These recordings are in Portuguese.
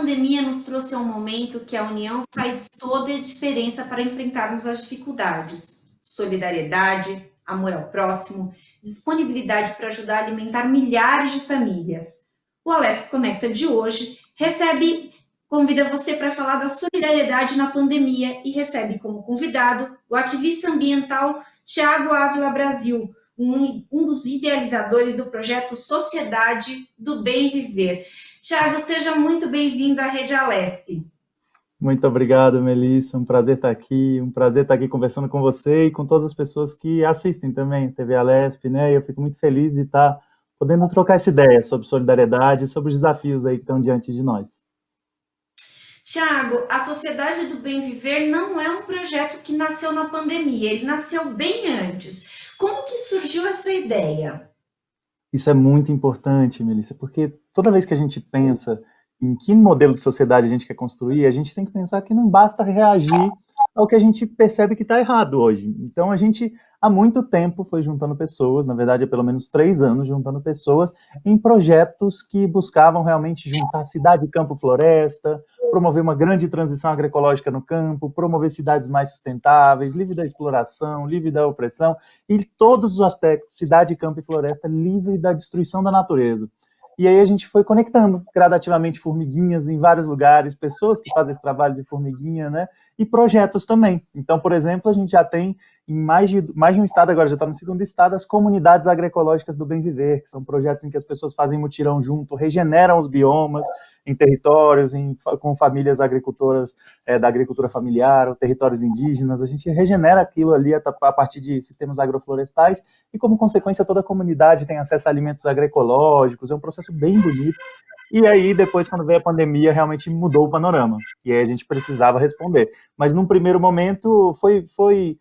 pandemia nos trouxe a um momento que a união faz toda a diferença para enfrentarmos as dificuldades. Solidariedade, amor ao próximo, disponibilidade para ajudar a alimentar milhares de famílias. O Alesp Conecta de hoje convida você para falar da solidariedade na pandemia e recebe como convidado o ativista ambiental Tiago Ávila Brasil, um dos idealizadores do projeto Sociedade do Bem Viver. Tiago, seja muito bem-vindo à Rede Alesp. Muito obrigado, Melissa. Um prazer estar aqui conversando com você e com todas as pessoas que assistem também TV Alesp, né? Eu fico muito feliz de estar podendo trocar essa ideia sobre solidariedade e sobre os desafios aí que estão diante de nós. Tiago, a Sociedade do Bem Viver não é um projeto que nasceu na pandemia, ele nasceu bem antes. Como que surgiu essa ideia? Isso é muito importante, Melissa, porque toda vez que a gente pensa em que modelo de sociedade a gente quer construir, a gente tem que pensar que não basta reagir ao que a gente percebe que está errado hoje. Então, a gente, há muito tempo, foi juntando pessoas, na verdade, há pelo menos 3 anos, juntando pessoas em projetos que buscavam realmente juntar cidade, campo, floresta, promover uma grande transição agroecológica no campo, promover cidades mais sustentáveis, livre da exploração, livre da opressão, e todos os aspectos, cidade, campo e floresta, livre da destruição da natureza. E aí a gente foi conectando gradativamente formiguinhas em vários lugares, pessoas que fazem esse trabalho de formiguinha, né? E projetos também. Então, por exemplo, a gente já tem em mais de um estado, agora já está no 2º estado, as comunidades agroecológicas do Bem Viver, que são projetos em que as pessoas fazem mutirão junto, regeneram os biomas em territórios, com famílias agricultoras da agricultura familiar, ou territórios indígenas. A gente regenera aquilo ali a partir de sistemas agroflorestais e, como consequência, toda a comunidade tem acesso a alimentos agroecológicos. É um processo bem bonito. E aí, depois, quando veio a pandemia, realmente mudou o panorama. E aí a gente precisava responder. Mas, num primeiro momento, foi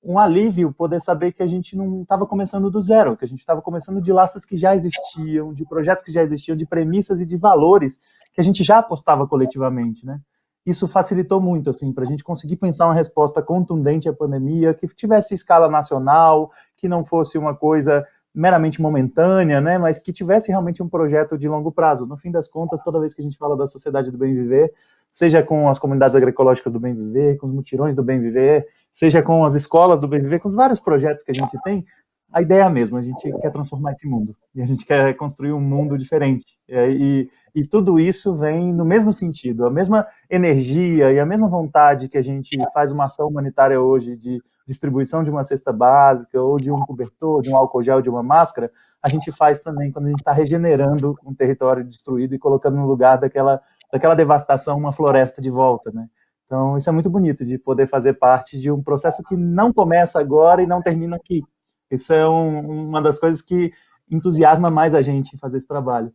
um alívio poder saber que a gente não estava começando do zero, que a gente estava começando de laços que já existiam, de projetos que já existiam, de premissas e de valores que a gente já apostava coletivamente, né? Isso facilitou muito, assim, para a gente conseguir pensar uma resposta contundente à pandemia, que tivesse escala nacional, que não fosse uma coisa meramente momentânea, né, mas que tivesse realmente um projeto de longo prazo. No fim das contas, toda vez que a gente fala da Sociedade do Bem Viver, seja com as comunidades agroecológicas do Bem Viver, com os mutirões do Bem Viver, seja com as escolas do Bem Viver, com os vários projetos que a gente tem, a ideia é a mesma, a gente quer transformar esse mundo, e a gente quer construir um mundo diferente, e tudo isso vem no mesmo sentido, a mesma energia e a mesma vontade que a gente faz uma ação humanitária hoje de distribuição de uma cesta básica, ou de um cobertor, de um álcool gel, de uma máscara, a gente faz também quando a gente está regenerando um território destruído e colocando no lugar daquela devastação uma floresta de volta, né? Então, isso é muito bonito, de poder fazer parte de um processo que não começa agora e não termina aqui. Isso é uma das coisas que entusiasma mais a gente em fazer esse trabalho.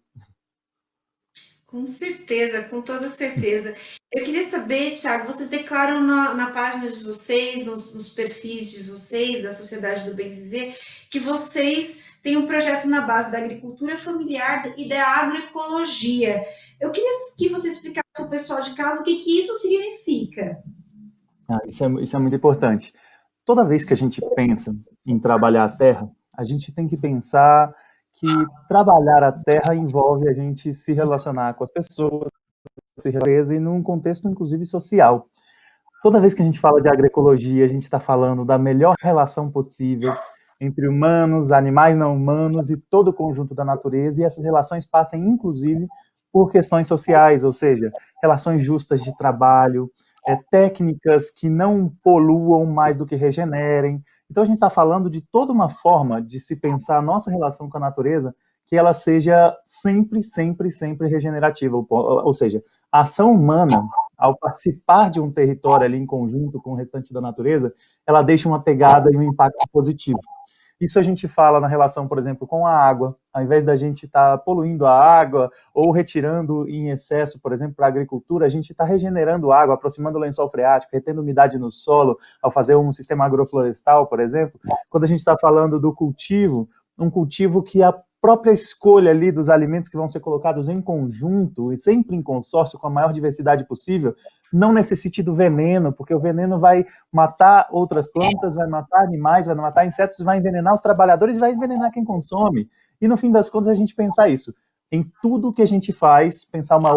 Com certeza, com toda certeza. Eu queria saber, Tiago, vocês declaram na página de vocês, nos perfis de vocês, da Sociedade do Bem Viver, que vocês têm um projeto na base da agricultura familiar e da agroecologia. Eu queria que você explicasse para o pessoal de casa o que isso significa. Isso é muito importante. Toda vez que a gente pensa em trabalhar a terra, a gente tem que pensar que trabalhar a terra envolve a gente se relacionar com as pessoas, se relacionar e num contexto, inclusive, social. Toda vez que a gente fala de agroecologia, a gente está falando da melhor relação possível entre humanos, animais não humanos e todo o conjunto da natureza, e essas relações passam, inclusive, por questões sociais, ou seja, relações justas de trabalho, técnicas que não poluam mais do que regenerem. Então, a gente está falando de toda uma forma de se pensar a nossa relação com a natureza que ela seja sempre, sempre, sempre regenerativa. Ou seja, a ação humana, ao participar de um território ali em conjunto com o restante da natureza, ela deixa uma pegada e um impacto positivo. Isso a gente fala na relação, por exemplo, com a água. Ao invés da gente estar poluindo a água ou retirando em excesso, por exemplo, para a agricultura, a gente está regenerando água, aproximando o lençol freático, retendo umidade no solo, ao fazer um sistema agroflorestal, por exemplo. Quando a gente está falando do cultivo, um cultivo que a própria escolha ali dos alimentos que vão ser colocados em conjunto e sempre em consórcio com a maior diversidade possível, não necessite do veneno, porque o veneno vai matar outras plantas, vai matar animais, vai matar insetos, vai envenenar os trabalhadores e vai envenenar quem consome. E no fim das contas a gente pensar isso. em tudo que a gente faz, pensar uma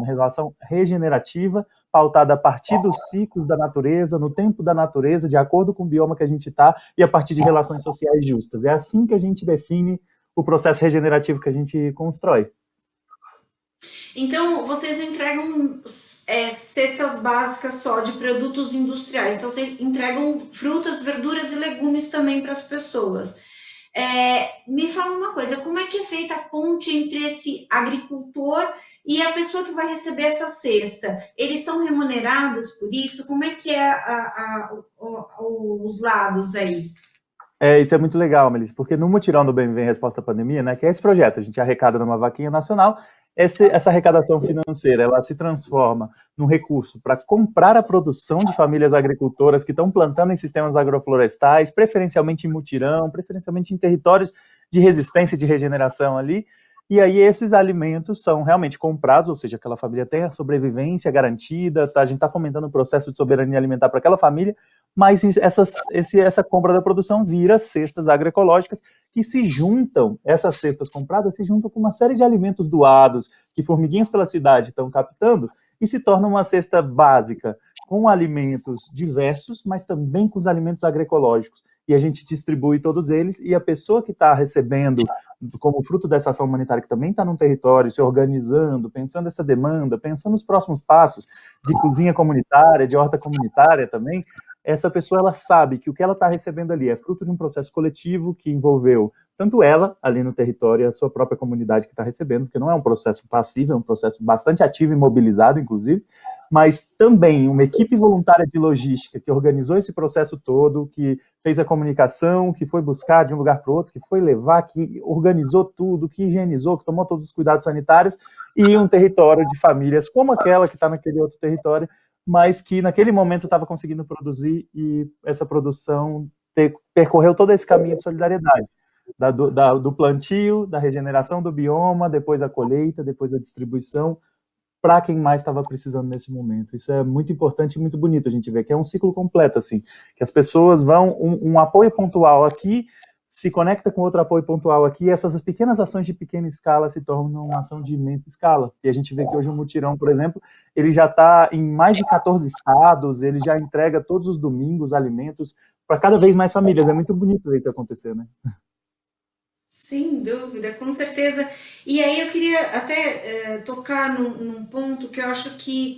relação regenerativa, pautada a partir dos ciclos da natureza, no tempo da natureza, de acordo com o bioma que a gente está, e a partir de relações sociais justas. É assim que a gente define o processo regenerativo que a gente constrói. Então, vocês não entregam cestas básicas só de produtos industriais, então vocês entregam frutas, verduras e legumes também para as pessoas. Me fala uma coisa, como é que é feita a ponte entre esse agricultor e a pessoa que vai receber essa cesta? Eles são remunerados por isso? Como é que é os lados aí? Isso é muito legal, Melissa, porque no Mutirão do Bem Viver Resposta à Pandemia, né, que é esse projeto, a gente arrecada numa vaquinha nacional, essa arrecadação financeira, ela se transforma num recurso para comprar a produção de famílias agricultoras que estão plantando em sistemas agroflorestais, preferencialmente em mutirão, preferencialmente em territórios de resistência e de regeneração ali, e aí esses alimentos são realmente comprados, ou seja, aquela família tem a sobrevivência garantida, tá? A gente está fomentando o processo de soberania alimentar para aquela família, mas essa compra da produção vira cestas agroecológicas que se juntam, essas cestas compradas se juntam com uma série de alimentos doados que formiguinhas pela cidade estão captando e se torna uma cesta básica com alimentos diversos, mas também com os alimentos agroecológicos. E a gente distribui todos eles e a pessoa que está recebendo como fruto dessa ação humanitária que também está no território, se organizando, pensando essa demanda, pensando nos próximos passos de cozinha comunitária, de horta comunitária também, essa pessoa ela sabe que o que ela está recebendo ali é fruto de um processo coletivo que envolveu tanto ela ali no território e a sua própria comunidade que está recebendo, porque não é um processo passivo, é um processo bastante ativo e mobilizado, inclusive, mas também uma equipe voluntária de logística que organizou esse processo todo, que fez a comunicação, que foi buscar de um lugar para o outro, que foi levar, que organizou tudo, que higienizou, que tomou todos os cuidados sanitários, e um território de famílias como aquela que está naquele outro território, mas que naquele momento estava conseguindo produzir e essa produção percorreu todo esse caminho de solidariedade, do plantio, da regeneração do bioma, depois a colheita, depois a distribuição, para quem mais estava precisando nesse momento. Isso é muito importante e muito bonito a gente ver, que é um ciclo completo, assim, que as pessoas vão, um apoio pontual aqui, se conecta com outro apoio pontual aqui, e essas pequenas ações de pequena escala se tornam uma ação de imensa escala. E a gente vê que hoje o Mutirão, por exemplo, ele já está em mais de 14 estados, ele já entrega todos os domingos alimentos para cada vez mais famílias. É muito bonito ver isso acontecer, né? Sem dúvida, com certeza. E aí eu queria até tocar num ponto que eu acho que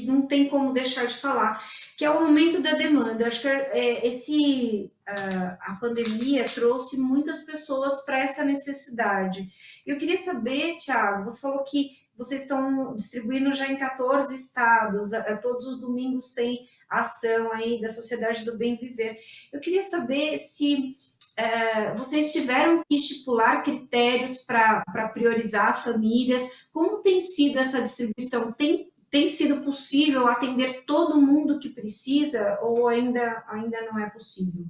não tem como deixar de falar, que é o aumento da demanda. Eu acho que a pandemia trouxe muitas pessoas para essa necessidade. Eu queria saber, Thiago, você falou que vocês estão distribuindo já em 14 estados, todos os domingos tem ação aí da Sociedade do Bem Viver. Eu queria saber se vocês tiveram que estipular critérios para priorizar famílias? Como tem sido essa distribuição? Tem sido possível atender todo mundo que precisa ou ainda não é possível?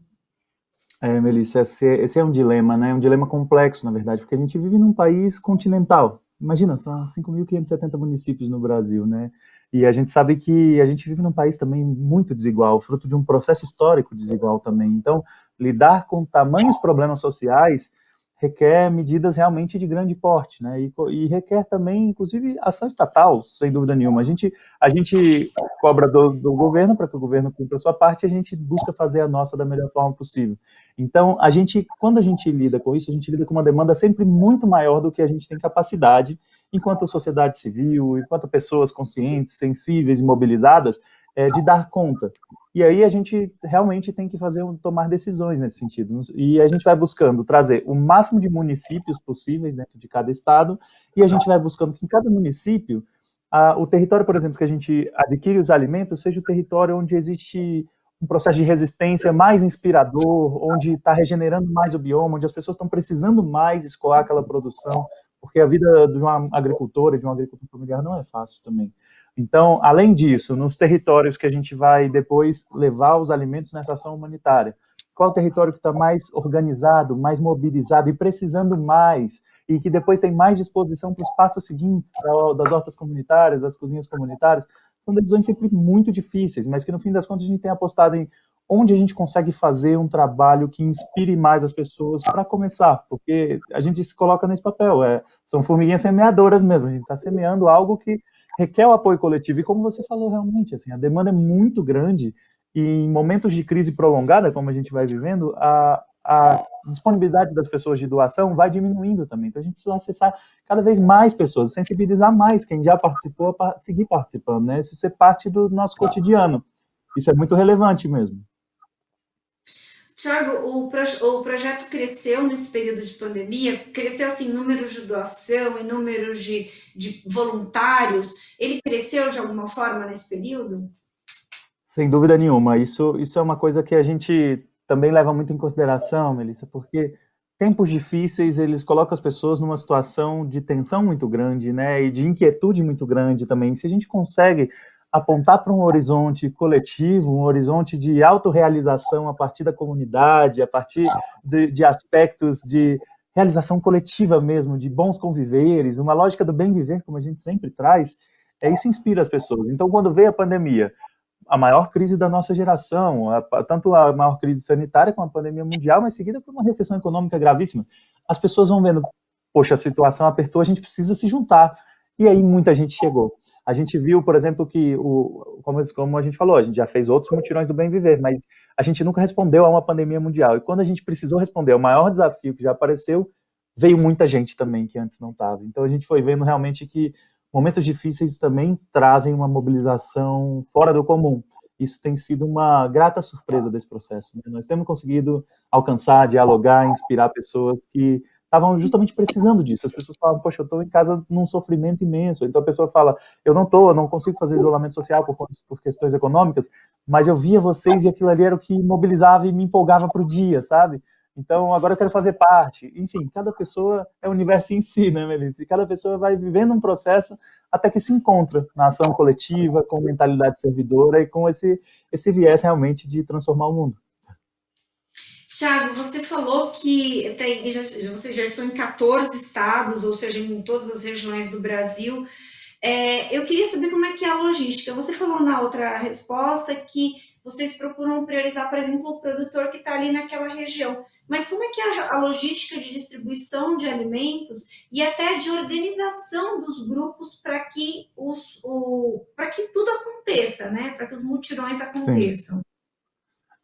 Melissa, esse é um dilema, né? Um dilema complexo, na verdade, porque a gente vive num país continental. Imagina, são 5.570 municípios no Brasil, né? E a gente sabe que a gente vive num país também muito desigual, fruto de um processo histórico desigual também. Então, lidar com tamanhos problemas sociais requer medidas realmente de grande porte, né? E requer também, inclusive, ação estatal, sem dúvida nenhuma. A gente cobra do governo para que o governo cumpra a sua parte e a gente busca fazer a nossa da melhor forma possível. Então, quando a gente lida com isso, a gente lida com uma demanda sempre muito maior do que a gente tem capacidade, enquanto sociedade civil, enquanto pessoas conscientes, sensíveis e mobilizadas, de dar conta. E aí a gente realmente tem que tomar decisões nesse sentido. E a gente vai buscando trazer o máximo de municípios possíveis dentro de cada estado, e a gente vai buscando que em cada município, o território, por exemplo, que a gente adquire os alimentos, seja o território onde existe um processo de resistência mais inspirador, onde está regenerando mais o bioma, onde as pessoas estão precisando mais escoar aquela produção, porque a vida de uma agricultora, de um agricultor familiar não é fácil também. Então, além disso, nos territórios que a gente vai depois levar os alimentos nessa ação humanitária, qual o território que está mais organizado, mais mobilizado e precisando mais, e que depois tem mais disposição para os passos seguintes, das hortas comunitárias, das cozinhas comunitárias, são decisões sempre muito difíceis, mas que no fim das contas a gente tem apostado em onde a gente consegue fazer um trabalho que inspire mais as pessoas para começar, porque a gente se coloca nesse papel, são formiguinhas semeadoras mesmo, a gente está semeando algo que requer o apoio coletivo, e como você falou realmente, assim, a demanda é muito grande, e em momentos de crise prolongada, como a gente vai vivendo, a disponibilidade das pessoas de doação vai diminuindo também, então a gente precisa acessar cada vez mais pessoas, sensibilizar mais quem já participou para seguir participando, né? Isso ser parte do nosso cotidiano. Isso é muito relevante mesmo. Tiago, o projeto cresceu nesse período de pandemia, cresceu assim, em números de doação, em números de voluntários, ele cresceu de alguma forma nesse período? Sem dúvida nenhuma. Isso é uma coisa que a gente também leva muito em consideração, Melissa, porque tempos difíceis, eles colocam as pessoas numa situação de tensão muito grande, né, e de inquietude muito grande também. Se a gente consegue apontar para um horizonte coletivo, um horizonte de autorrealização a partir da comunidade, a partir de aspectos de realização coletiva mesmo, de bons conviveres, uma lógica do bem viver, como a gente sempre traz, isso inspira as pessoas. Então, quando veio a pandemia, a maior crise da nossa geração, tanto a maior crise sanitária como a pandemia mundial, mas seguida por uma recessão econômica gravíssima. As pessoas vão vendo, poxa, a situação apertou, a gente precisa se juntar. E aí muita gente chegou. A gente viu, por exemplo, que, como a gente falou, a gente já fez outros mutirões do bem viver, mas a gente nunca respondeu a uma pandemia mundial. E quando a gente precisou responder ao maior desafio que já apareceu, veio muita gente também que antes não estava. Então a gente foi vendo realmente que momentos difíceis também trazem uma mobilização fora do comum. Isso tem sido uma grata surpresa desse processo, né? Nós temos conseguido alcançar, dialogar, inspirar pessoas que estavam justamente precisando disso. As pessoas falavam, poxa, eu estou em casa num sofrimento imenso. Então a pessoa fala, eu não consigo fazer isolamento social por questões econômicas, mas eu via vocês e aquilo ali era o que mobilizava e me empolgava para o dia, sabe? Então, agora eu quero fazer parte. Enfim, cada pessoa é o universo em si, né, Melissa? E cada pessoa vai vivendo um processo até que se encontra na ação coletiva, com mentalidade servidora e com esse viés realmente de transformar o mundo. Tiago, você falou que vocês já estão em 14 estados, ou seja, em todas as regiões do Brasil. Eu queria saber como é que é a logística. Você falou na outra resposta que vocês procuram priorizar, por exemplo, o produtor que está ali naquela região. Mas como é que é a logística de distribuição de alimentos e até de organização dos grupos para que, para que tudo aconteça, né? Para que os mutirões Sim. aconteçam?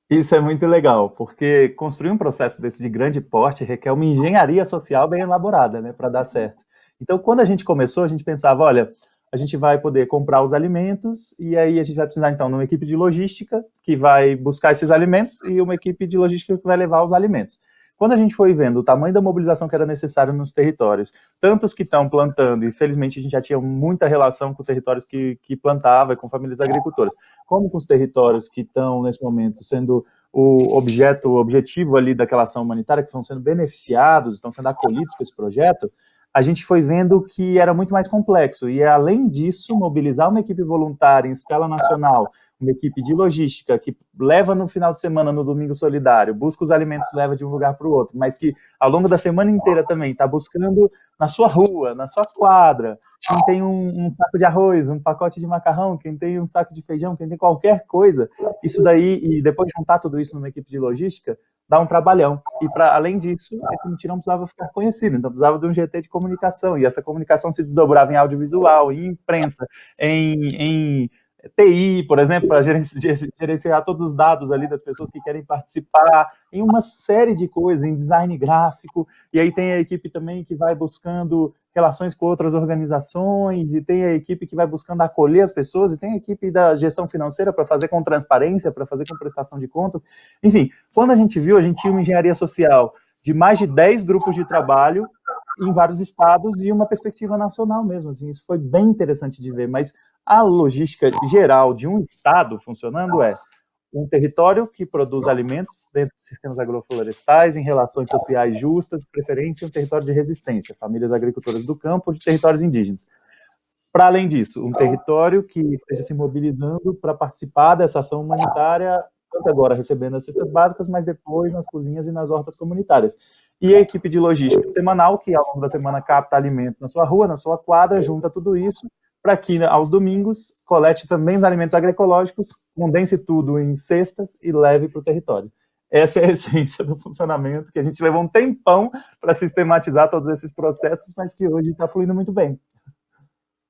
Isso é muito legal, porque construir um processo desse de grande porte requer uma engenharia social bem elaborada, né, para dar certo. Então, quando a gente começou, a gente pensava, olha, a gente vai poder comprar os alimentos e aí a gente vai precisar, então, de uma equipe de logística que vai buscar esses alimentos e uma equipe de logística que vai levar os alimentos. Quando a gente foi vendo o tamanho da mobilização que era necessária nos territórios, tantos que estão plantando, e felizmente a gente já tinha muita relação com os territórios que plantava e com famílias agricultoras, como com os territórios que estão, nesse momento, sendo o objetivo ali daquela ação humanitária, que estão sendo beneficiados, estão sendo acolhidos com esse projeto, a gente foi vendo que era muito mais complexo. E, além disso, mobilizar uma equipe voluntária em escala nacional, uma equipe de logística que leva no final de semana, no Domingo Solidário, busca os alimentos, leva de um lugar para o outro, mas que ao longo da semana inteira também está buscando na sua rua, na sua quadra, quem tem um saco de arroz, um pacote de macarrão, quem tem um saco de feijão, quem tem qualquer coisa, isso daí, e depois juntar tudo isso numa equipe de logística, dá um trabalhão. E, além disso, esse mutirão precisava ficar conhecido, então precisava de um GT de comunicação, e essa comunicação se desdobrava em audiovisual, em imprensa, em TI, por exemplo, para gerenciar todos os dados ali das pessoas que querem participar, em uma série de coisas, em design gráfico, e aí tem a equipe também que vai buscando relações com outras organizações, e tem a equipe que vai buscando acolher as pessoas, e tem a equipe da gestão financeira para fazer com transparência, para fazer com prestação de contas. Enfim, quando a gente viu, a gente tinha uma engenharia social de mais de 10 grupos de trabalho em vários estados e uma perspectiva nacional mesmo, assim, isso foi bem interessante de ver, mas a logística geral de um estado funcionando é um território que produz alimentos dentro de sistemas agroflorestais, em relações sociais justas, de preferência um território de resistência, famílias agricultoras do campo, de territórios indígenas. Para além disso, um território que esteja se mobilizando para participar dessa ação humanitária, tanto agora recebendo as cestas básicas, mas depois nas cozinhas e nas hortas comunitárias. E a equipe de logística semanal, que ao longo da semana capta alimentos na sua rua, na sua quadra, junta tudo isso, para que, aos domingos, colete também os alimentos agroecológicos, condense tudo em cestas e leve para o território. Essa é a essência do funcionamento, que a gente levou um tempão para sistematizar todos esses processos, mas que hoje está fluindo muito bem.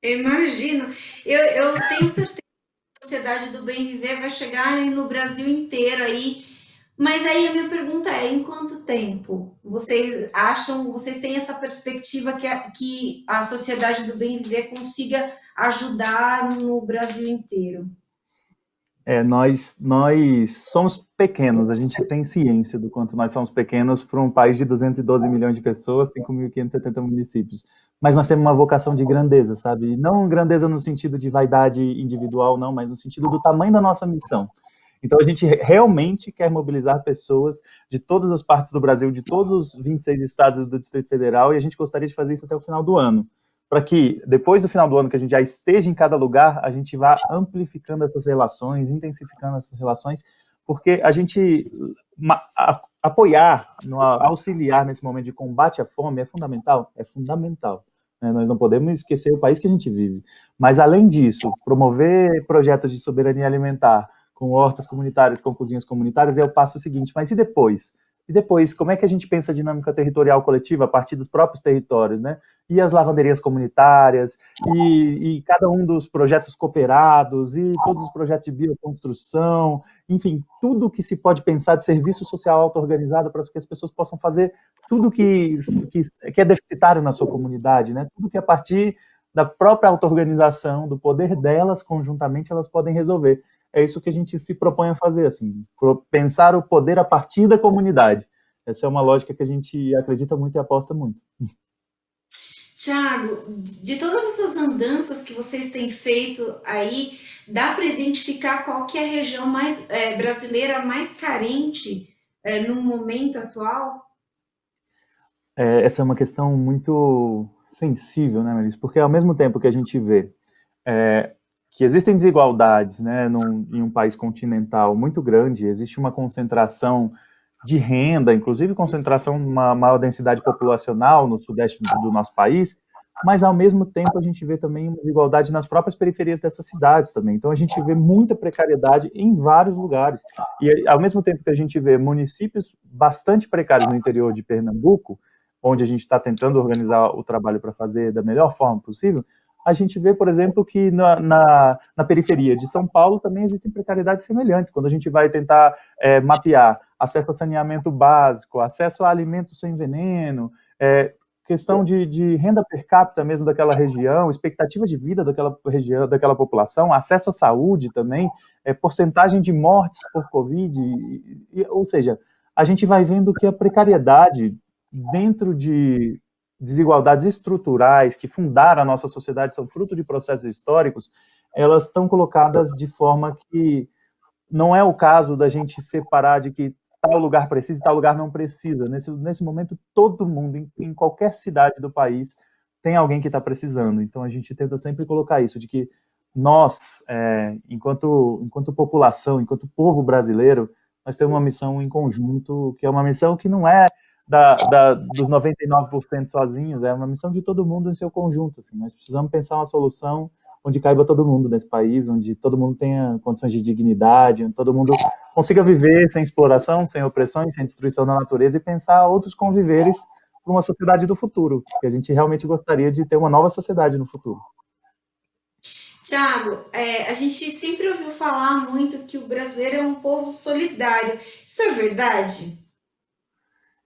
Eu imagino. Eu tenho certeza que a Sociedade do Bem Viver vai chegar no Brasil inteiro aí. Mas aí a minha pergunta é, em quanto tempo vocês têm essa perspectiva que a Sociedade do Bem Viver consiga ajudar no Brasil inteiro? Nós somos pequenos, a gente tem ciência do quanto nós somos pequenos para um país de 212 milhões de pessoas, 5.570 municípios. Mas nós temos uma vocação de grandeza, sabe? Não grandeza no sentido de vaidade individual, não, mas no sentido do tamanho da nossa missão. Então, a gente realmente quer mobilizar pessoas de todas as partes do Brasil, de todos os 26 estados do Distrito Federal, e a gente gostaria de fazer isso até o final do ano, para que, depois do final do ano, que a gente já esteja em cada lugar, a gente vá amplificando essas relações, intensificando essas relações, porque a gente apoiar, auxiliar nesse momento de combate à fome é fundamental? É fundamental. Nós não podemos esquecer o país que a gente vive. Mas, além disso, promover projetos de soberania alimentar, com hortas comunitárias, com cozinhas comunitárias, é o passo seguinte. Mas e depois? E depois, como é que a gente pensa a dinâmica territorial coletiva a partir dos próprios territórios, né? E as lavanderias comunitárias, e cada um dos projetos cooperados, e todos os projetos de bioconstrução, enfim, tudo que se pode pensar de serviço social auto-organizado para que as pessoas possam fazer tudo que é deficitário na sua comunidade, né? Tudo que a partir da própria auto-organização, do poder delas, conjuntamente, elas podem resolver. É isso que a gente se propõe a fazer, assim, pensar o poder a partir da comunidade. Essa é uma lógica que a gente acredita muito e aposta muito. Tiago, de todas essas andanças que vocês têm feito aí, dá para identificar qual que é a região mais brasileira mais carente no momento atual? Essa é uma questão muito sensível, né, Melissa? Porque ao mesmo tempo que a gente vê que existem desigualdades, né, em um país continental muito grande, existe uma concentração de renda, inclusive concentração numa maior densidade populacional no sudeste do nosso país, mas ao mesmo tempo a gente vê também uma desigualdade nas próprias periferias dessas cidades também. Então a gente vê muita precariedade em vários lugares. E ao mesmo tempo que a gente vê municípios bastante precários no interior de Pernambuco, onde a gente está tentando organizar o trabalho para fazer da melhor forma possível, a gente vê, por exemplo, que na periferia de São Paulo também existem precariedades semelhantes. Quando a gente vai tentar mapear acesso a saneamento básico, acesso a alimentos sem veneno, questão de renda per capita mesmo daquela região, expectativa de vida daquela região, daquela população, acesso à saúde também, porcentagem de mortes por Covid, ou seja, a gente vai vendo que a precariedade dentro de desigualdades estruturais que fundaram a nossa sociedade, são fruto de processos históricos, elas estão colocadas de forma que não é o caso da gente separar de que tal lugar precisa e tal lugar não precisa. Nesse momento, todo mundo, em qualquer cidade do país, tem alguém que está precisando. Então, a gente tenta sempre colocar isso, de que nós, enquanto população, enquanto povo brasileiro, nós temos uma missão em conjunto, que é uma missão que não é dos 99% sozinhos, é uma missão de todo mundo em seu conjunto. Assim. Nós precisamos pensar uma solução onde caiba todo mundo nesse país, onde todo mundo tenha condições de dignidade, onde todo mundo consiga viver sem exploração, sem opressão, sem destruição da natureza e pensar outros conviveres para uma sociedade do futuro, que a gente realmente gostaria de ter uma nova sociedade no futuro. Tiago, a gente sempre ouviu falar muito que o brasileiro é um povo solidário. Isso é verdade?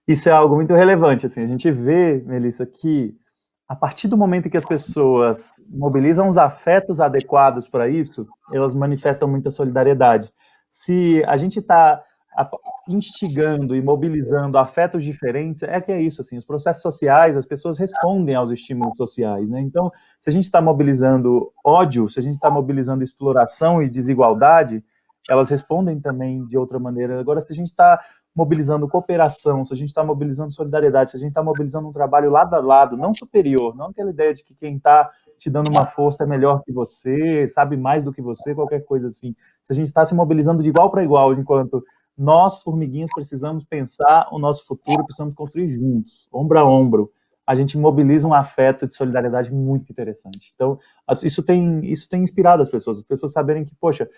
Isso é algo muito relevante, assim, a gente vê, Melissa, que a partir do momento que as pessoas mobilizam os afetos adequados para isso, elas manifestam muita solidariedade. Se a gente está instigando e mobilizando afetos diferentes, que é isso, assim, os processos sociais, as pessoas respondem aos estímulos sociais, né? Então, se a gente está mobilizando ódio, se a gente está mobilizando exploração e desigualdade, elas respondem também de outra maneira. Agora, se a gente está mobilizando cooperação, se a gente está mobilizando solidariedade, se a gente está mobilizando um trabalho lado a lado, não superior, não aquela ideia de que quem está te dando uma força é melhor que você, sabe mais do que você, qualquer coisa assim. Se a gente está se mobilizando de igual para igual, enquanto nós, formiguinhas, precisamos pensar o nosso futuro, precisamos construir juntos, ombro a ombro, a gente mobiliza um afeto de solidariedade muito interessante. Então, isso tem inspirado as pessoas saberem que, poxa,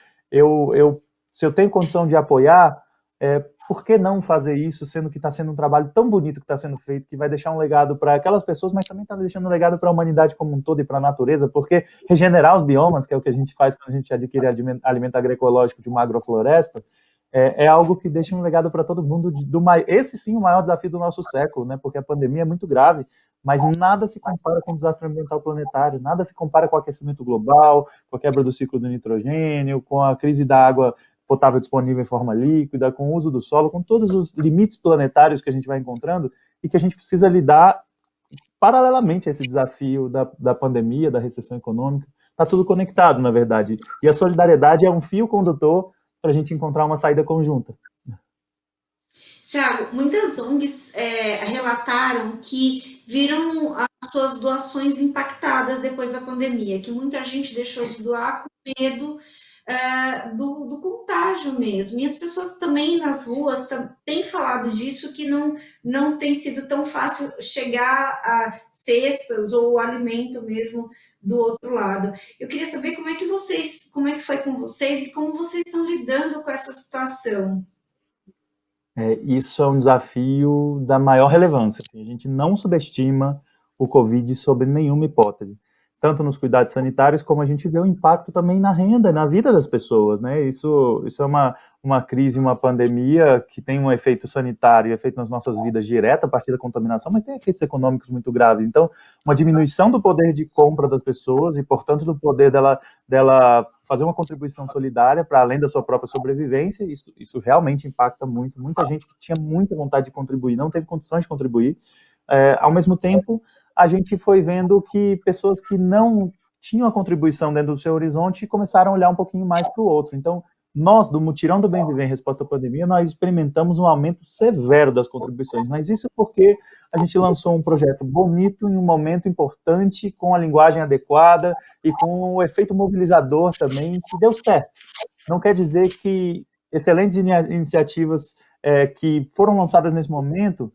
se eu tenho condição de apoiar, por que não fazer isso, sendo que está sendo um trabalho tão bonito que está sendo feito, que vai deixar um legado para aquelas pessoas, mas também está deixando um legado para a humanidade como um todo e para a natureza, porque regenerar os biomas, que é o que a gente faz quando a gente adquire alimento agroecológico de uma agrofloresta, é algo que deixa um legado para todo mundo. Esse sim, o maior desafio do nosso século, né? Porque a pandemia é muito grave, mas nada se compara com o desastre ambiental planetário, nada se compara com o aquecimento global, com a quebra do ciclo do nitrogênio, com a crise da água potável disponível em forma líquida, com o uso do solo, com todos os limites planetários que a gente vai encontrando e que a gente precisa lidar paralelamente a esse desafio da pandemia, da recessão econômica. Está tudo conectado, na verdade. E a solidariedade é um fio condutor para a gente encontrar uma saída conjunta. Tiago, muitas ONGs relataram que viram as suas doações impactadas depois da pandemia, que muita gente deixou de doar com medo do contágio mesmo. E as pessoas também nas ruas têm falado disso, que não tem sido tão fácil chegar a cestas ou alimento mesmo do outro lado. Eu queria saber como é que foi com vocês e como vocês estão lidando com essa situação. Isso é um desafio da maior relevância. Assim, a gente não subestima o Covid sob nenhuma hipótese, tanto nos cuidados sanitários, como a gente vê o impacto também na renda, na vida das pessoas, né? Isso é uma crise, uma pandemia que tem um efeito sanitário, efeito nas nossas vidas direto a partir da contaminação, mas tem efeitos econômicos muito graves. Então, uma diminuição do poder de compra das pessoas e, portanto, do poder dela fazer uma contribuição solidária para além da sua própria sobrevivência, isso realmente impacta muito. Muita gente que tinha muita vontade de contribuir, não teve condições de contribuir. Ao mesmo tempo, a gente foi vendo que pessoas que não tinham a contribuição dentro do seu horizonte começaram a olhar um pouquinho mais para o outro. Então, nós, do Mutirão do Bem Viver em Resposta à Pandemia, nós experimentamos um aumento severo das contribuições, mas isso porque a gente lançou um projeto bonito em um momento importante, com a linguagem adequada e com o efeito mobilizador também, que deu certo. Não quer dizer que excelentes iniciativas que foram lançadas nesse momento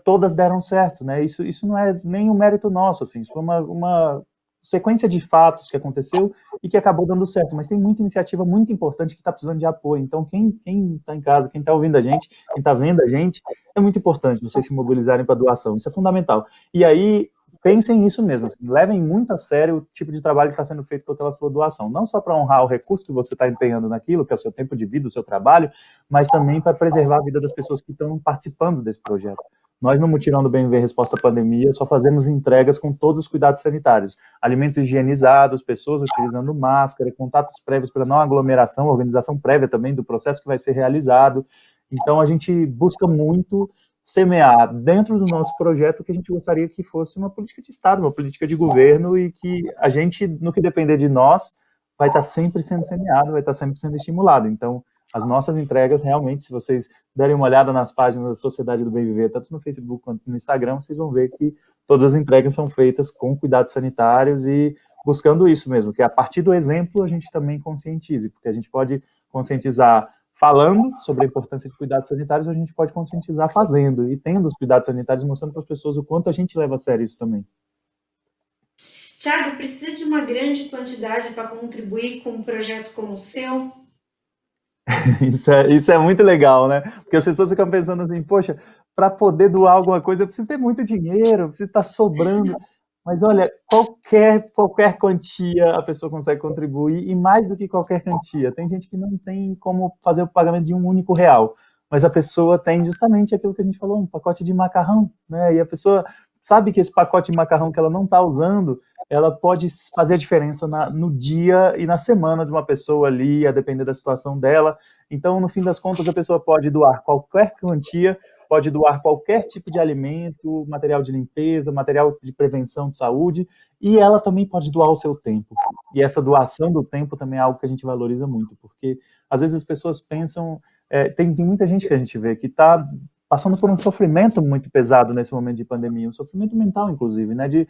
todas deram certo, né? Isso não é nem um mérito nosso, assim, isso foi uma sequência de fatos que aconteceu e que acabou dando certo, mas tem muita iniciativa muito importante que está precisando de apoio. Então, quem está em casa, quem está ouvindo a gente, quem está vendo a gente, é muito importante vocês se mobilizarem para doação, isso é fundamental. E aí, pensem nisso mesmo, assim, levem muito a sério o tipo de trabalho que está sendo feito com aquela sua doação, não só para honrar o recurso que você está empenhando naquilo, que é o seu tempo de vida, o seu trabalho, mas também para preservar a vida das pessoas que estão participando desse projeto. Nós, no Mutirão do Bem Viver Resposta à Pandemia, só fazemos entregas com todos os cuidados sanitários. Alimentos higienizados, pessoas utilizando máscara, contatos prévios para não aglomeração, organização prévia também do processo que vai ser realizado. Então, a gente busca muito semear dentro do nosso projeto o que a gente gostaria que fosse uma política de Estado, uma política de governo, e que a gente, no que depender de nós, vai estar sempre sendo semeado, vai estar sempre sendo estimulado. Então, as nossas entregas, realmente, se vocês derem uma olhada nas páginas da Sociedade do Bem Viver, tanto no Facebook quanto no Instagram, vocês vão ver que todas as entregas são feitas com cuidados sanitários e buscando isso mesmo, que a partir do exemplo a gente também conscientize, porque a gente pode conscientizar falando sobre a importância de cuidados sanitários, a gente pode conscientizar fazendo e tendo os cuidados sanitários, mostrando para as pessoas o quanto a gente leva a sério isso também. Tiago, precisa de uma grande quantidade para contribuir com um projeto como o seu? Isso é muito legal, né? Porque as pessoas ficam pensando assim, poxa, para poder doar alguma coisa, eu preciso ter muito dinheiro, eu preciso estar sobrando. Mas olha, qualquer quantia a pessoa consegue contribuir, e mais do que qualquer quantia. Tem gente que não tem como fazer o pagamento de um único real, mas a pessoa tem justamente aquilo que a gente falou, um pacote de macarrão, né? E a pessoa sabe que esse pacote de macarrão que ela não está usando, ela pode fazer a diferença no dia e na semana de uma pessoa ali, a depender da situação dela. Então, no fim das contas, a pessoa pode doar qualquer quantia, pode doar qualquer tipo de alimento, material de limpeza, material de prevenção de saúde, e ela também pode doar o seu tempo. E essa doação do tempo também é algo que a gente valoriza muito, porque às vezes as pessoas pensam, tem muita gente que a gente vê que está passando por um sofrimento muito pesado nesse momento de pandemia, um sofrimento mental, inclusive, né, de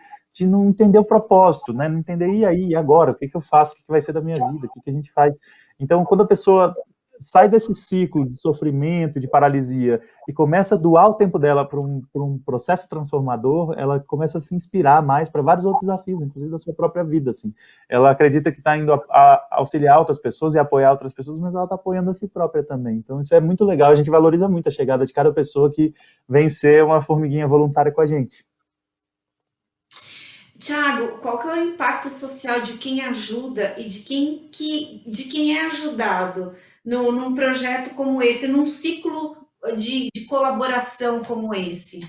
não entender o propósito, né, não entender, e aí, e agora, o que eu faço, o que vai ser da minha vida, o que a gente faz. Então, quando a pessoa sai desse ciclo de sofrimento, de paralisia, e começa a doar o tempo dela para um processo transformador, ela começa a se inspirar mais para vários outros desafios, inclusive da sua própria vida, assim. Ela acredita que está indo a auxiliar outras pessoas e apoiar outras pessoas, mas ela está apoiando a si própria também. Então isso é muito legal, a gente valoriza muito a chegada de cada pessoa que vem ser uma formiguinha voluntária com a gente. Tiago, qual que é o impacto social de quem ajuda e de quem é ajudado num projeto como esse, num ciclo de colaboração como esse?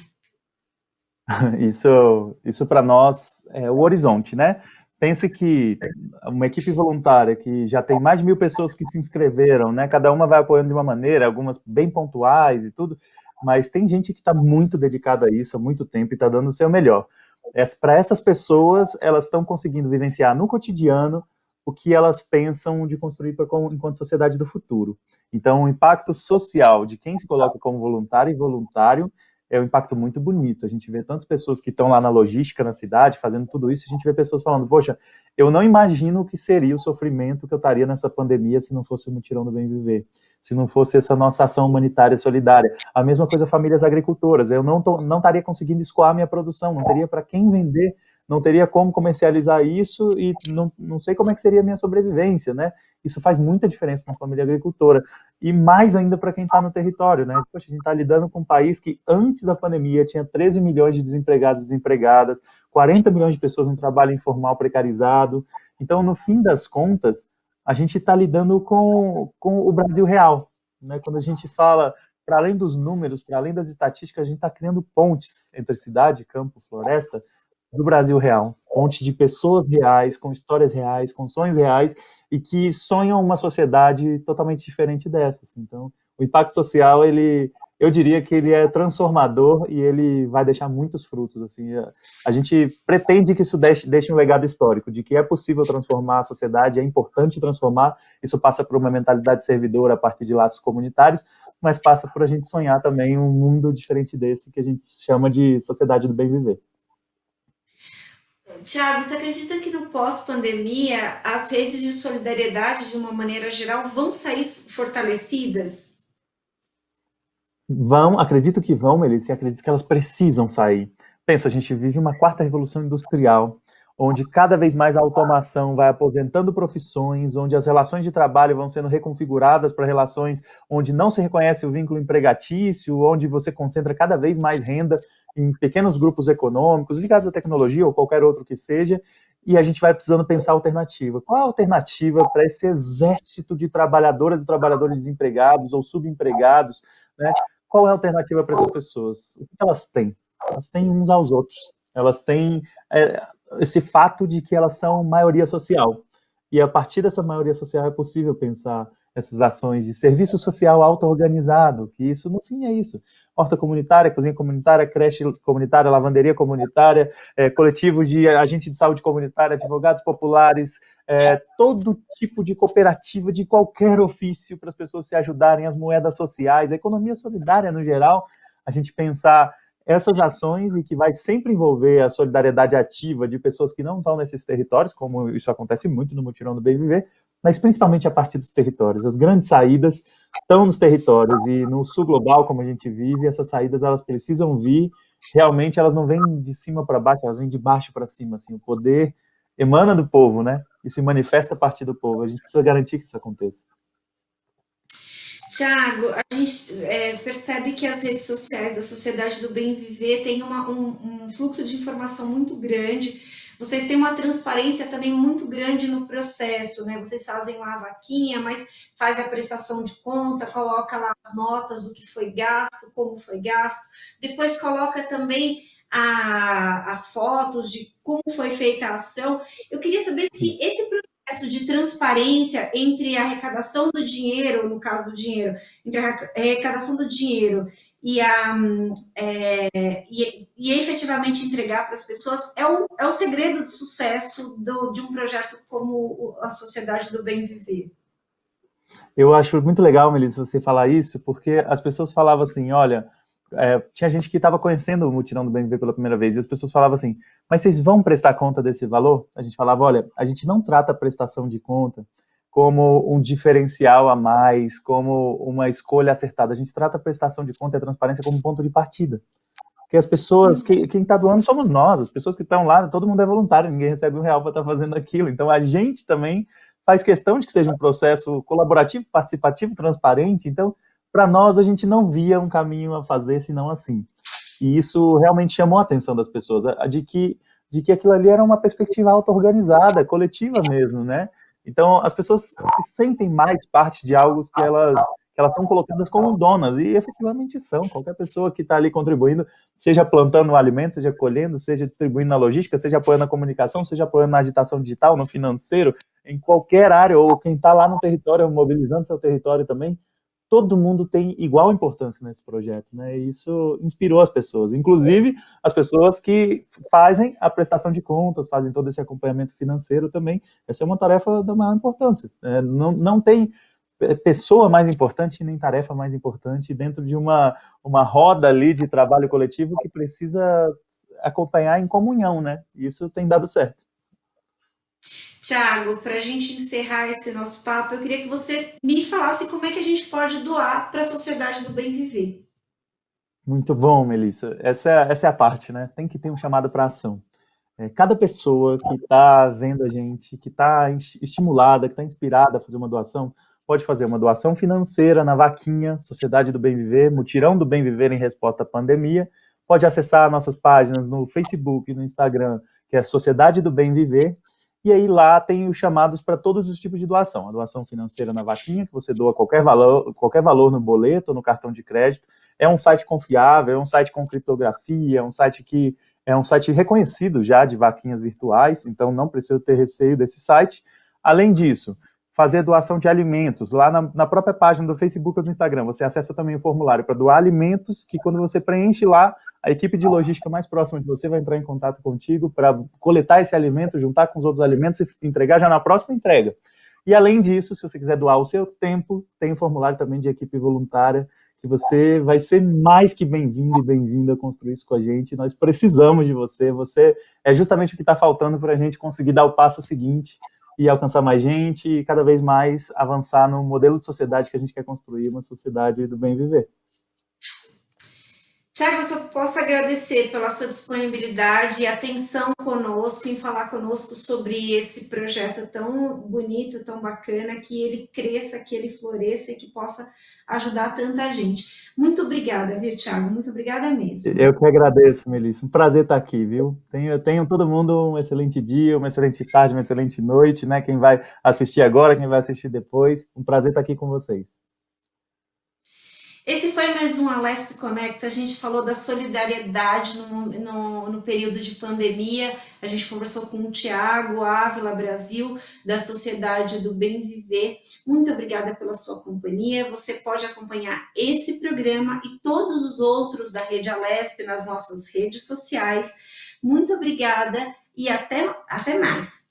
Isso para nós é o horizonte, né? Pense que uma equipe voluntária que já tem mais de 1.000 pessoas que se inscreveram, né? Cada uma vai apoiando de uma maneira, algumas bem pontuais e tudo, mas tem gente que está muito dedicada a isso há muito tempo e está dando o seu melhor. Para essas pessoas, elas estão conseguindo vivenciar no cotidiano o que elas pensam de construir enquanto sociedade do futuro. Então, o impacto social de quem se coloca como voluntário e voluntário é um impacto muito bonito. A gente vê tantas pessoas que estão lá na logística na cidade, fazendo tudo isso, a gente vê pessoas falando, poxa, eu não imagino o que seria o sofrimento que eu estaria nessa pandemia se não fosse o Mutirão do Bem Viver, se não fosse essa nossa ação humanitária solidária. A mesma coisa famílias agricultoras, eu não estaria conseguindo escoar minha produção, não teria para quem vender, não teria como comercializar isso e não sei como é que seria a minha sobrevivência, né? Isso faz muita diferença para uma família agricultora. E mais ainda para quem está no território, né? Poxa, a gente está lidando com um país que antes da pandemia tinha 13 milhões de desempregados e desempregadas, 40 milhões de pessoas em trabalho informal precarizado. Então, no fim das contas, a gente está lidando com o Brasil real, né? Quando a gente fala, para além dos números, para além das estatísticas, a gente está criando pontes entre cidade, campo, floresta, do Brasil real, ponte de pessoas reais, com histórias reais, com sonhos reais, e que sonham uma sociedade totalmente diferente dessas. Então, o impacto social, eu diria que ele é transformador e ele vai deixar muitos frutos. Assim, a gente pretende que isso deixe um legado histórico, de que é possível transformar a sociedade, é importante transformar, isso passa por uma mentalidade servidora a partir de laços comunitários, mas passa por a gente sonhar também um mundo diferente desse que a gente chama de sociedade do bem viver. Tiago, você acredita que no pós-pandemia as redes de solidariedade, de uma maneira geral, vão sair fortalecidas? Acredito que vão, Melissa, e acredito que elas precisam sair. Pensa, a gente vive uma quarta revolução industrial, onde cada vez mais a automação vai aposentando profissões, onde as relações de trabalho vão sendo reconfiguradas para relações onde não se reconhece o vínculo empregatício, onde você concentra cada vez mais renda em pequenos grupos econômicos, ligados à tecnologia ou qualquer outro que seja, e a gente vai precisando pensar alternativa. Qual a alternativa para esse exército de trabalhadoras e trabalhadores desempregados ou subempregados, né? Qual é a alternativa para essas pessoas? O que elas têm? Elas têm uns aos outros. Elas têm esse fato de que elas são maioria social. E a partir dessa maioria social é possível pensar essas ações de serviço social auto-organizado, que isso, no fim, é isso. Horta comunitária, cozinha comunitária, creche comunitária, lavanderia comunitária, coletivos de agente de saúde comunitária, advogados populares, todo tipo de cooperativa de qualquer ofício para as pessoas se ajudarem, as moedas sociais, a economia solidária no geral, a gente pensar essas ações e que vai sempre envolver a solidariedade ativa de pessoas que não estão nesses territórios, como isso acontece muito no Mutirão do Bem Viver, mas principalmente a partir dos territórios. As grandes saídas estão nos territórios e no sul global, como a gente vive, essas saídas elas precisam vir, realmente elas não vêm de cima para baixo, elas vêm de baixo para cima, assim, o poder emana do povo, né, e se manifesta a partir do povo, a gente precisa garantir que isso aconteça. Tiago, a gente percebe que as redes sociais da Sociedade do Bem Viver têm um fluxo de informação muito grande. Vocês têm uma transparência também muito grande no processo, né? Vocês fazem lá a vaquinha, mas faz a prestação de conta, coloca lá as notas do que foi gasto, como foi gasto. Depois coloca também as fotos de como foi feita a ação. Eu queria saber se esse processo de transparência entre a arrecadação do dinheiro, no caso do dinheiro, entre a arrecadação do dinheiro e, e efetivamente entregar para as pessoas é o segredo do sucesso de um projeto como a Sociedade do Bem Viver. Eu acho muito legal, Melissa, você falar isso, porque as pessoas falavam assim, olha, tinha gente que estava conhecendo o Mutirão do Bem Viver pela primeira vez, e as pessoas falavam assim, mas vocês vão prestar conta desse valor? A gente falava, olha, a gente não trata a prestação de conta como um diferencial a mais, como uma escolha acertada. A gente trata a prestação de conta e a transparência como um ponto de partida. Porque as pessoas, quem está doando somos nós, as pessoas que estão lá, todo mundo é voluntário, ninguém recebe R$ 1 para estar fazendo aquilo. Então a gente também faz questão de que seja um processo colaborativo, participativo, transparente. Então, para nós, a gente não via um caminho a fazer senão assim. E isso realmente chamou a atenção das pessoas, de que aquilo ali era uma perspectiva auto-organizada, coletiva mesmo, né? Então, as pessoas se sentem mais parte de algo que elas são colocadas como donas, e efetivamente são. Qualquer pessoa que está ali contribuindo, seja plantando o alimento, seja colhendo, seja distribuindo na logística, seja apoiando a comunicação, seja apoiando na agitação digital, no financeiro, em qualquer área, ou quem está lá no território, mobilizando seu território também, todo mundo tem igual importância nesse projeto, né? E isso inspirou as pessoas, inclusive as pessoas que fazem a prestação de contas, fazem todo esse acompanhamento financeiro também. Essa é uma tarefa da maior importância. Não tem pessoa mais importante nem tarefa mais importante dentro de uma roda ali de trabalho coletivo que precisa acompanhar em comunhão, né? Isso tem dado certo. Tiago, para a gente encerrar esse nosso papo, eu queria que você me falasse como é que a gente pode doar para a Sociedade do Bem Viver. Muito bom, Melissa. Essa é a parte, né? Tem que ter um chamado para ação. Cada pessoa que está vendo a gente, que está estimulada, que está inspirada a fazer uma doação, pode fazer uma doação financeira na vaquinha Sociedade do Bem Viver, Mutirão do Bem Viver em resposta à pandemia. Pode acessar nossas páginas no Facebook, no Instagram, que é Sociedade do Bem Viver. E aí lá tem os chamados para todos os tipos de doação. A doação financeira na vaquinha, que você doa qualquer valor no boleto ou no cartão de crédito. É um site confiável, é um site com criptografia, é um site reconhecido já de vaquinhas virtuais, então não precisa ter receio desse site. Além disso, fazer doação de alimentos, lá na própria página do Facebook ou do Instagram, você acessa também o formulário para doar alimentos, que quando você preenche lá, a equipe de logística mais próxima de você vai entrar em contato contigo para coletar esse alimento, juntar com os outros alimentos e entregar já na próxima entrega. E além disso, se você quiser doar o seu tempo, tem um formulário também de equipe voluntária, que você vai ser mais que bem-vindo e bem-vinda a construir isso com a gente. Nós precisamos de você. Você é justamente o que está faltando para a gente conseguir dar o passo seguinte e alcançar mais gente e cada vez mais avançar no modelo de sociedade que a gente quer construir, uma sociedade do bem viver. Tiago, eu só posso agradecer pela sua disponibilidade e atenção conosco, em falar conosco sobre esse projeto tão bonito, tão bacana, que ele cresça, que ele floresça e que possa ajudar tanta gente. Muito obrigada, viu, Tiago? Muito obrigada mesmo. Eu que agradeço, Melissa. Um prazer estar aqui, viu? Tenham todo mundo um excelente dia, uma excelente tarde, uma excelente noite, né? Quem vai assistir agora, quem vai assistir depois. Um prazer estar aqui com vocês. Esse foi mais um Alesp Conecta. A gente falou da solidariedade no período de pandemia. A gente conversou com o Tiago Ávila Brasil, da Sociedade do Bem Viver. Muito obrigada pela sua companhia. Você pode acompanhar esse programa e todos os outros da Rede Alesp nas nossas redes sociais. Muito obrigada e até mais.